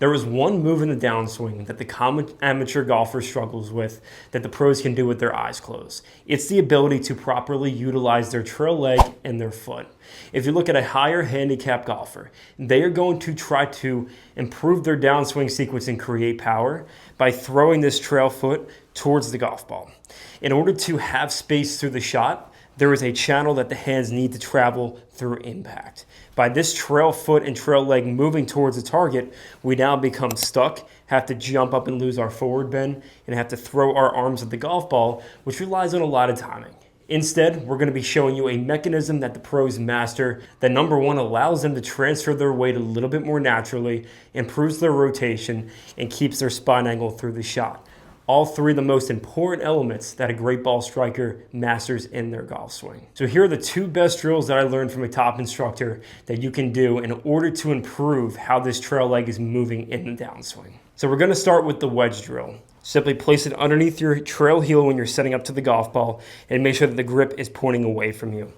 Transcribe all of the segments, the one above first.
There is one move in the downswing that the common amateur golfer struggles with that the pros can do with their eyes closed. It's the ability to properly utilize their trail leg and their foot. If you look at a higher handicap golfer, they are going to try to improve their downswing sequence and create power by throwing this trail foot towards the golf ball. In order to have space through the shot, there is a channel that the hands need to travel through impact. By this trail foot and trail leg moving towards the target, we now become stuck, have to jump up and lose our forward bend, and have to throw our arms at the golf ball, which relies on a lot of timing. Instead, we're going to be showing you a mechanism that the pros master that, number one, allows them to transfer their weight a little bit more naturally, improves their rotation, and keeps their spine angle through the shot. All three of the most important elements that a great ball striker masters in their golf swing. So here are the two best drills that I learned from a top instructor that you can do in order to improve how this trail leg is moving in the downswing. So we're going to start with the wedge drill. Simply place it underneath your trail heel when you're setting up to the golf ball and make sure that the grip is pointing away from you.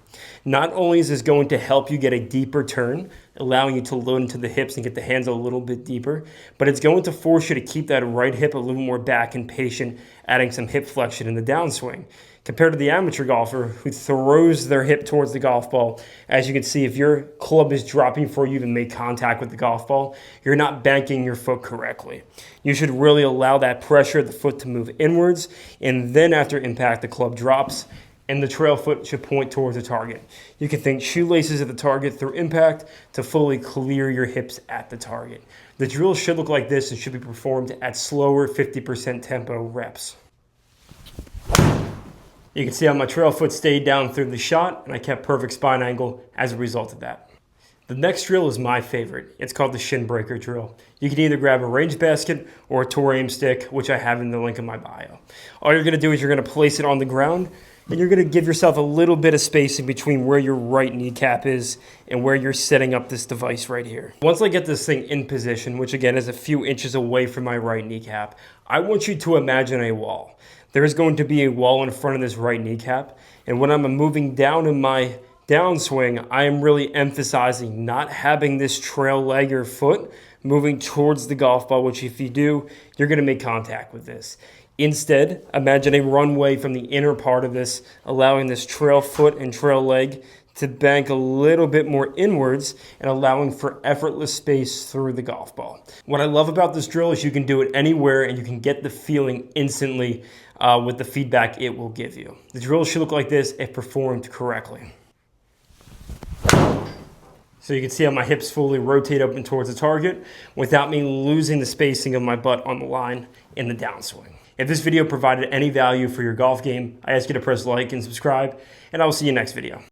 Not only is this going to help you get a deeper turn, allowing you to load into the hips and get the hands a little bit deeper, but it's going to force you to keep that right hip a little more back and patient, adding some hip flexion in the downswing. Compared to the amateur golfer who throws their hip towards the golf ball, as you can see, if your club is dropping before you even make contact with the golf ball, you're not banking your foot correctly. You should really allow that pressure of the foot to move inwards, and then after impact, the club drops, and the trail foot should point towards the target. You can think shoelaces at the target through impact to fully clear your hips at the target. The drill should look like this and should be performed at slower 50% tempo reps. You can see how my trail foot stayed down through the shot, and I kept perfect spine angle as a result of that. The next drill is my favorite. It's called the shin breaker drill. You can either grab a range basket or a tour aim stick, which I have in the link in my bio. All you're going to do is you're going to place it on the ground, and you're going to give yourself a little bit of spacing between where your right kneecap is and where you're setting up this device right here. Once I get this thing in position, which again is a few inches away from my right kneecap, I want you to imagine a wall. There is going to be a wall in front of this right kneecap, and when I'm moving down in my downswing, I am really emphasizing not having this trail leg or foot moving towards the golf ball, which if you do, you're going to make contact with this. Instead, imagine a runway from the inner part of this, allowing this trail foot and trail leg to bank a little bit more inwards and allowing for effortless space through the golf ball. What I love about this drill is you can do it anywhere and you can get the feeling instantly with the feedback it will give you. The drill should look like this if performed correctly. So you can see how my hips fully rotate open towards the target without me losing the spacing of my butt on the line in the downswing. If this video provided any value for your golf game, I ask you to press like and subscribe, and I will see you next video.